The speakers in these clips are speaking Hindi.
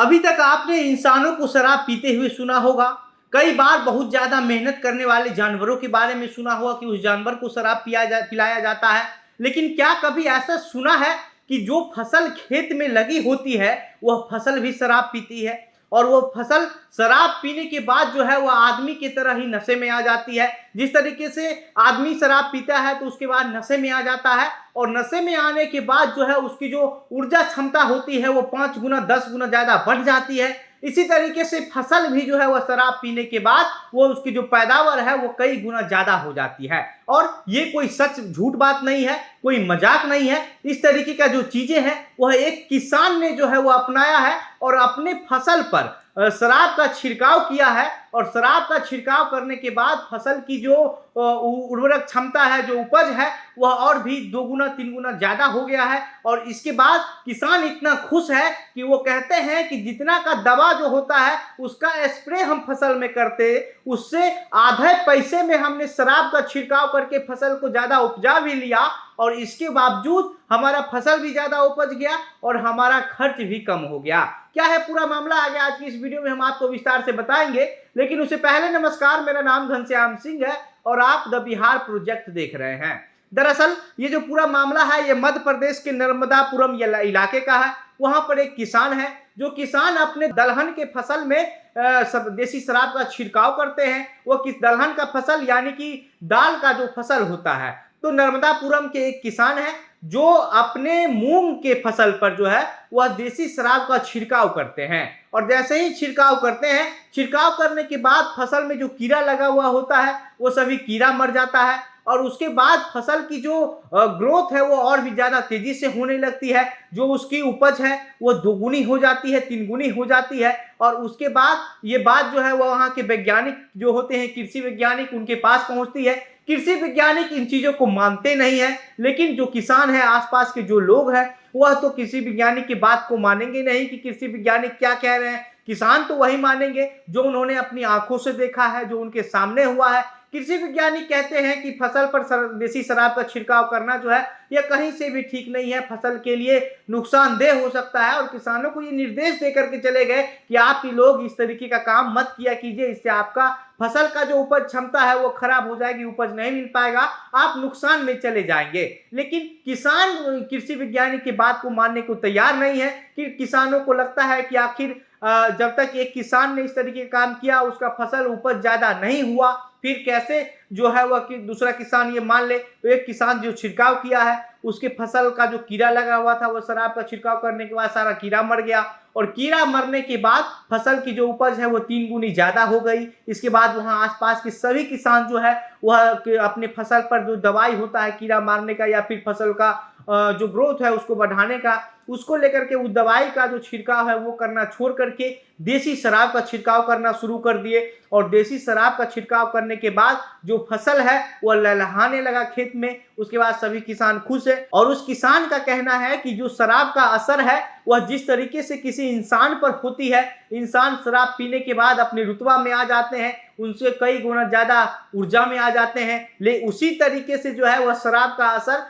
अभी तक आपने इंसानों को शराब पीते हुए सुना होगा। कई बार बहुत ज़्यादा मेहनत करने वाले जानवरों के बारे में सुना होगा कि उस जानवर को शराब पिलाया जाता है। लेकिन क्या कभी ऐसा सुना है कि जो फसल खेत में लगी होती है वह फसल भी शराब पीती है और वो फसल शराब पीने के बाद जो है वह आदमी की तरह ही नशे में आ जाती है। जिस तरीके से आदमी शराब पीता है तो उसके बाद नशे में आ जाता है और नशे में आने के बाद जो है उसकी जो ऊर्जा क्षमता होती है वो 5 गुना 10 गुना ज्यादा बढ़ जाती है। इसी तरीके से फसल भी जो है वह शराब पीने के बाद वो उसकी जो पैदावार है वो कई गुना ज्यादा हो जाती है। और ये कोई सच झूठ बात नहीं है, कोई मजाक नहीं है। इस तरीके का जो चीजें हैं वह एक किसान ने जो है वो अपनाया है और अपने फसल पर शराब का छिड़काव किया है और शराब का छिड़काव करने के बाद फसल की जो उर्वरक क्षमता है, जो उपज है, वह और भी 2 गुना 3 गुना ज्यादा हो गया है। और इसके बाद किसान इतना खुश है कि वो कहते हैं कि जितना का दवा जो होता है उसका स्प्रे हम फसल में करते, उससे आधे पैसे में हमने शराब का छिड़काव करके फसल को ज्यादा उपजा भी लिया और इसके बावजूद हमारा फसल भी ज्यादा उपज गया और हमारा खर्च भी कम हो गया। क्या है पूरा मामला आगे आज की इस वीडियो में हम आपको विस्तार से बताएंगे। लेकिन उससे पहले नमस्कार, मेरा नाम घनश्याम सिंह है और आप द बिहार प्रोजेक्ट देख रहे हैं। दरअसल ये जो पूरा मामला है ये मध्य प्रदेश के नर्मदापुरम इलाके का है। वहां पर एक किसान है, जो किसान अपने दलहन के फसल में देसी शराब का छिड़काव करते हैं। वो किस दलहन का फसल यानी कि दाल का जो फसल होता है, तो नर्मदापुरम के एक किसान है जो अपने मूंग के फसल पर जो है वह देसी शराब का छिड़काव करते हैं। और जैसे ही छिड़काव करते हैं, छिड़काव करने के बाद फसल में जो कीड़ा लगा हुआ होता है वो सभी कीड़ा मर जाता है और उसके बाद फसल की जो ग्रोथ है वो और भी ज्यादा तेजी से होने लगती है। जो उसकी उपज है वो दोगुनी हो जाती है, 3 गुनी हो जाती है। और उसके बाद ये बात जो है वो वहाँ के वैज्ञानिक जो होते हैं, कृषि वैज्ञानिक, उनके पास पहुंचती है। कृषि वैज्ञानिक इन चीजों को मानते नहीं है, लेकिन जो किसान है, आसपास के जो लोग हैं, वह तो कृषि वैज्ञानिक की बात को मानेंगे नहीं कि कृषि वैज्ञानिक क्या कह रहे हैं। किसान तो वही मानेंगे जो उन्होंने अपनी आंखों से देखा है, जो उनके सामने हुआ है। कृषि वैज्ञानिक कहते हैं कि फसल पर देसी शराब का छिड़काव करना जो है यह कहीं से भी ठीक नहीं है, फसल के लिए नुकसानदेह हो सकता है। और किसानों को ये निर्देश देकर के चले गए कि आप ही लोग इस तरीके का काम मत किया कीजिए, इससे आपका फसल का जो उपज क्षमता है वो खराब हो जाएगी, उपज नहीं मिल पाएगा, आप नुकसान में चले जाएंगे। लेकिन किसान कृषि वैज्ञानिक की बात को मानने को तैयार नहीं है। कि किसानों को लगता है कि आखिर जब तक एक किसान ने इस तरीके का काम किया, उसका फसल उपज ज्यादा नहीं हुआ, फिर कैसे जो है वह कि दूसरा किसान ये मान ले। तो एक किसान जो छिड़काव किया है उसके फसल का जो कीड़ा लगा हुआ था वो शराब का छिड़काव करने के बाद सारा कीड़ा मर गया और कीड़ा मरने के बाद फसल की जो उपज है वो 3 गुनी ज्यादा हो गई। इसके बाद वहां आसपास के सभी किसान जो है वह अपने फसल पर जो दवाई होता है कीड़ा मारने का या फिर फसल का जो ग्रोथ है उसको बढ़ाने का, उसको लेकर के उस दवाई का जो छिड़काव है वो करना छोड़ करके देसी शराब का छिड़काव करना शुरू कर दिए। और देसी शराब का छिड़काव करने के बाद जो फसल है वह लहलहाने लगा खेत में। उसके बाद सभी किसान खुश है और उस किसान का कहना है कि जो शराब का असर है वह जिस तरीके से किसी इंसान पर होती है, इंसान शराब पीने के बाद अपने रुतबा में आ जाते हैं, उनसे कई गुना ज्यादा ऊर्जा में आ जाते हैं, ले उसी तरीके से जो है वह शराब का असर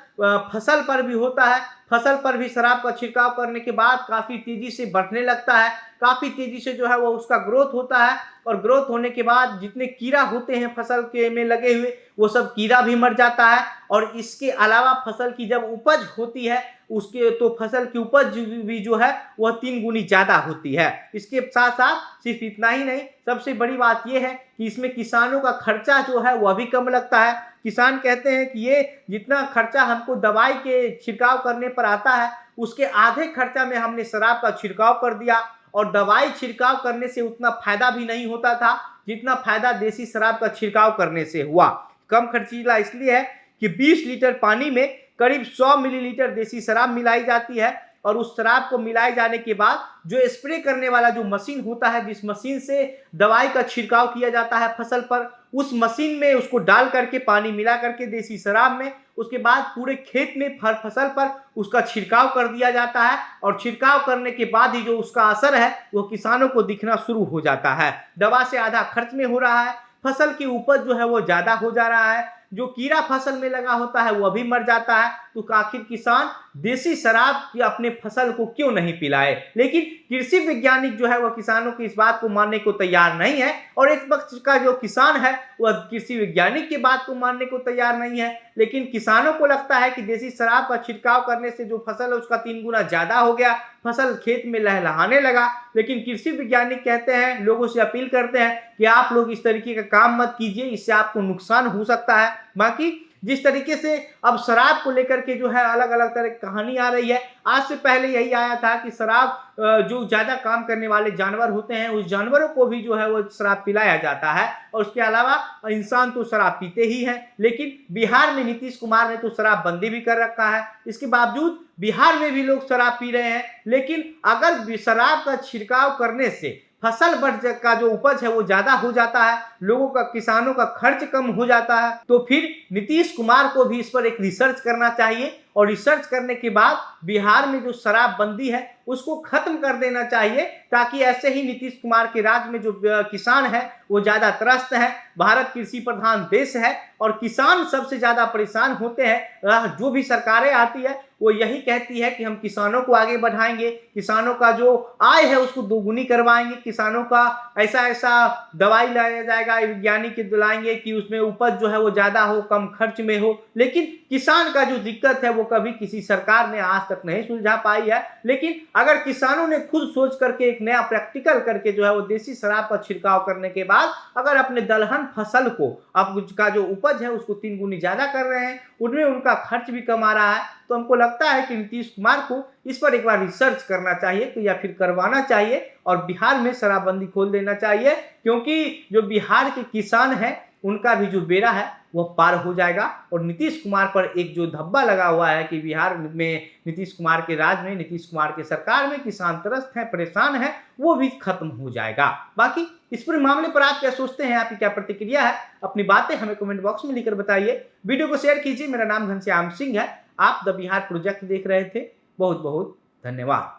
फसल पर भी होता है। फसल पर भी शराब का छिड़काव करने के बाद काफी तेजी से बढ़ने लगता है, काफी तेजी से जो है वो उसका ग्रोथ होता है और ग्रोथ होने के बाद जितने कीड़ा होते हैं फसल के में लगे हुए वो सब कीड़ा भी मर जाता है। और इसके अलावा फसल की जब उपज होती है उसके तो फसल की उपज भी जो है वह 3 गुनी ज्यादा होती है। इसके साथ साथ सिर्फ इतना ही नहीं, सबसे बड़ी बात यह है कि इसमें किसानों का खर्चा जो है वह भी कम लगता है। किसान कहते हैं कि ये जितना खर्चा हमको दवाई के छिड़काव करने पर आता है उसके आधे खर्चा में हमने शराब का छिड़काव कर दिया और दवाई छिड़काव करने से उतना फायदा भी नहीं होता था जितना फायदा देसी शराब का छिड़काव करने से हुआ। कम खर्चीला इसलिए है कि 20 लीटर पानी में करीब 100 मिलीलीटर देसी शराब मिलाई जाती है और उस शराब को मिलाए जाने के बाद जो स्प्रे करने वाला जो मशीन होता है, जिस मशीन से दवाई का छिड़काव किया जाता है फसल पर, उस मशीन में उसको डाल करके पानी मिला करके देसी शराब में, उसके बाद पूरे खेत में फसल पर उसका छिड़काव कर दिया जाता है और छिड़काव करने के बाद ही जो उसका असर है वो किसानों को दिखना शुरू हो जाता है। दवा से आधा खर्च में हो रहा है, फसल की उपज जो है वो ज्यादा हो जा रहा है, जो कीड़ा फसल में लगा होता है वह भी मर जाता है। तो आखिर किसान देसी शराब की अपने फसल को क्यों नहीं पिलाए। लेकिन कृषि वैज्ञानिक जो है वह किसानों की इस बात को मानने को तैयार नहीं है, और एक पक्ष का जो किसान है वह कृषि वैज्ञानिक की बात को मानने को तैयार नहीं है। लेकिन किसानों को लगता है कि देसी शराब का छिड़काव करने से जो फसल है उसका 3 गुना ज्यादा हो गया, फसल खेत में लहलहाने लगा। लेकिन कृषि वैज्ञानिक कहते हैं, लोगों से अपील करते हैं कि आप लोग इस तरीके का काम मत कीजिए, इससे आपको नुकसान हो सकता है। बाकी जिस तरीके से अब शराब को लेकर के जो है अलग अलग तरह की कहानी आ रही है, आज से पहले यही आया था कि शराब जो ज्यादा काम करने वाले जानवर होते हैं उस जानवरों को भी जो है वो शराब पिलाया जाता है, और उसके अलावा इंसान तो शराब पीते ही हैं। लेकिन बिहार में नीतीश कुमार ने तो शराब बंदी भी कर रखा है, इसके बावजूद बिहार में भी लोग शराब पी रहे हैं। लेकिन अगर शराब का छिड़काव करने से फसल का जो उपज है वो ज्यादा हो जाता है, लोगों का, किसानों का खर्च कम हो जाता है, तो फिर नीतीश कुमार को भी इस पर एक रिसर्च करना चाहिए, और रिसर्च करने के बाद बिहार में जो शराब बंदी है उसको खत्म कर देना चाहिए, ताकि ऐसे ही नीतीश कुमार के राज में जो किसान है वो ज्यादा त्रस्त है। भारत कृषि प्रधान देश है और किसान सबसे ज्यादा परेशान होते हैं। जो भी सरकारें आती है वो यही कहती है कि हम किसानों को आगे बढ़ाएंगे, किसानों का जो आय है उसको दोगुनी करवाएंगे, किसानों का ऐसा ऐसा दवाई लाया जाएगा, वैज्ञानिक दिलाएंगे कि उसमें उपज जो है वो ज्यादा हो, कम खर्च में हो। लेकिन किसान का जो दिक्कत है वो कभी किसी सरकार ने आज तक नहीं सुलझा पाई है। लेकिन अगर किसानों ने खुद सोच करके एक नया प्रैक्टिकल करके जो है वो देसी शराब का छिड़काव करने के बाद अगर अपने दलहन फसल को, अब का जो उपज है उसको 3 गुनी ज्यादा कर रहे हैं, उनमें उनका खर्च भी कम आ रहा है, तो हमको लगता है कि नीतीश कुमार को इस पर एक बार रिसर्च करना चाहिए कि या फिर करवाना चाहिए और बिहार में शराबबंदी खोल देना चाहिए, क्योंकि जो बिहार के किसान हैं उनका भी जो बेड़ा है वह पार हो जाएगा। और नीतीश कुमार पर एक जो धब्बा लगा हुआ है कि बिहार में नीतीश कुमार के राज में, नीतीश कुमार के सरकार में किसान त्रस्त हैं, परेशान हैं, वो भी खत्म हो जाएगा। बाकी इस पूरे मामले पर आप क्या सोचते हैं, आपकी क्या प्रतिक्रिया है, अपनी बातें हमें कमेंट बॉक्स में लिखकर बताइए। वीडियो को शेयर कीजिए। मेरा नाम घनश्याम सिंह है, आप द बिहार प्रोजेक्ट देख रहे थे। बहुत बहुत धन्यवाद।